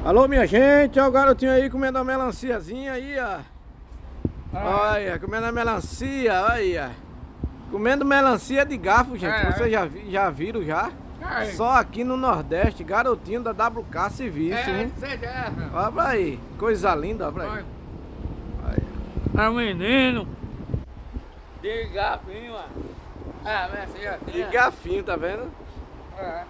Alô, minha gente, olha o garotinho aí comendo a melanciazinha aí, ó. Olha, comendo a melancia, olha. Comendo melancia de garfo, gente. Vocês já viram já? Só aqui no Nordeste, garotinho da WK Serviço, hein? Olha pra aí, coisa linda, olha pra aí. É um menino de garfinho, ó. De garfinho, tá vendo? É.